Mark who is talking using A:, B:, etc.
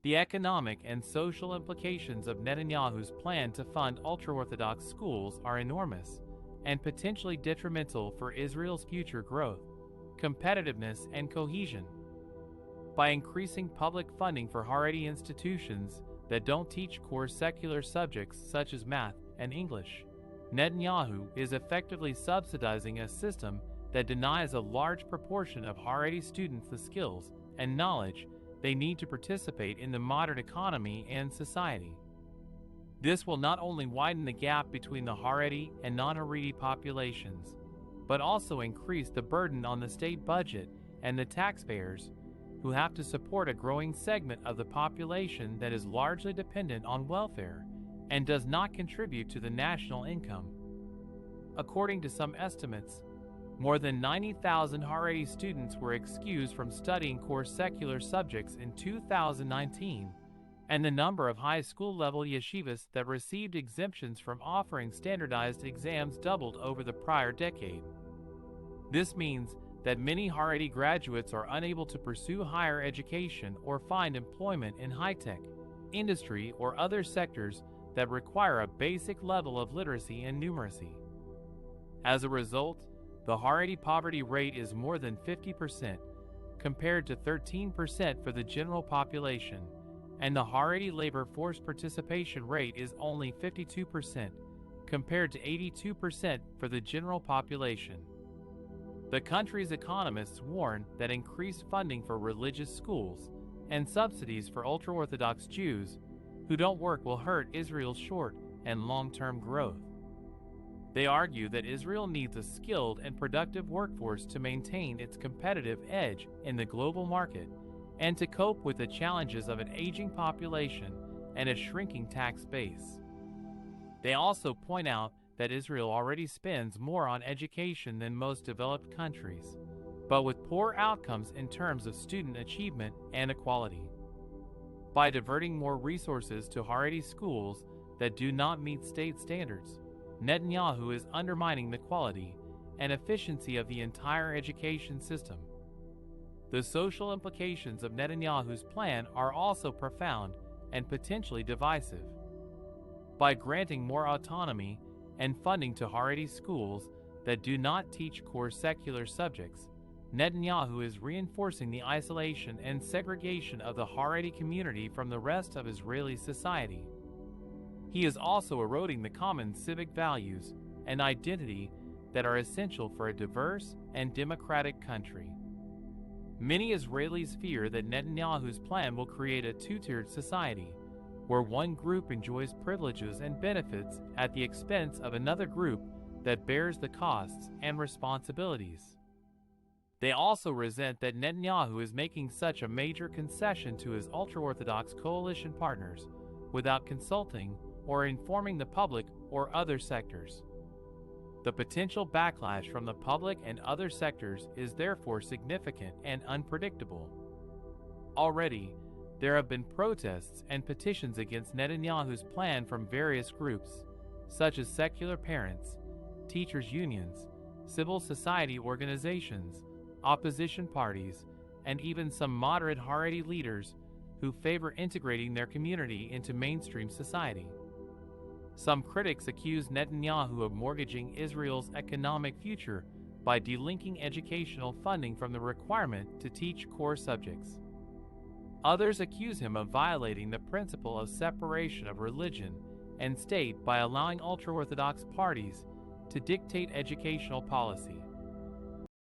A: The economic and social implications of Netanyahu's plan to fund ultra-Orthodox schools are enormous and potentially detrimental for Israel's future growth, competitiveness, and cohesion. By increasing public funding for Haredi institutions that don't teach core secular subjects such as math and English, Netanyahu is effectively subsidizing a system that denies a large proportion of Haredi students the skills and knowledge they need to participate in the modern economy and society. This will not only widen the gap between the Haredi and non-Haredi populations, but also increase the burden on the state budget and the taxpayers who have to support a growing segment of the population that is largely dependent on welfare and does not contribute to the national income. According to some estimates, more than 90,000 Haredi students were excused from studying core secular subjects in 2019, and the number of high school-level yeshivas that received exemptions from offering standardized exams doubled over the prior decade. This means that many Haredi graduates are unable to pursue higher education or find employment in high-tech, industry, or other sectors that require a basic level of literacy and numeracy. As a result, the Haredi poverty rate is more than 50%, compared to 13% for the general population, and the Haredi labor force participation rate is only 52%, compared to 82% for the general population. The country's economists warn that increased funding for religious schools and subsidies for ultra-Orthodox Jews who don't work will hurt Israel's short and long-term growth. They argue that Israel needs a skilled and productive workforce to maintain its competitive edge in the global market and to cope with the challenges of an aging population and a shrinking tax base. They also point out that Israel already spends more on education than most developed countries, but with poor outcomes in terms of student achievement and equality. By diverting more resources to Haredi schools that do not meet state standards, Netanyahu is undermining the quality and efficiency of the entire education system. The social implications of Netanyahu's plan are also profound and potentially divisive. By granting more autonomy and funding to Haredi schools that do not teach core secular subjects, Netanyahu is reinforcing the isolation and segregation of the Haredi community from the rest of Israeli society. He is also eroding the common civic values and identity that are essential for a diverse and democratic country. Many Israelis fear that Netanyahu's plan will create a two-tiered society, where one group enjoys privileges and benefits at the expense of another group that bears the costs and responsibilities. They also resent that Netanyahu is making such a major concession to his ultra-Orthodox coalition partners without consulting or informing the public or other sectors. The potential backlash from the public and other sectors is therefore significant and unpredictable. Already, there have been protests and petitions against Netanyahu's plan from various groups, such as secular parents, teachers' unions, civil society organizations, opposition parties, and even some moderate Haredi leaders who favor integrating their community into mainstream society. Some critics accuse Netanyahu of mortgaging Israel's economic future by delinking educational funding from the requirement to teach core subjects. Others accuse him of violating the principle of separation of religion and state by allowing ultra-Orthodox parties to dictate educational policy.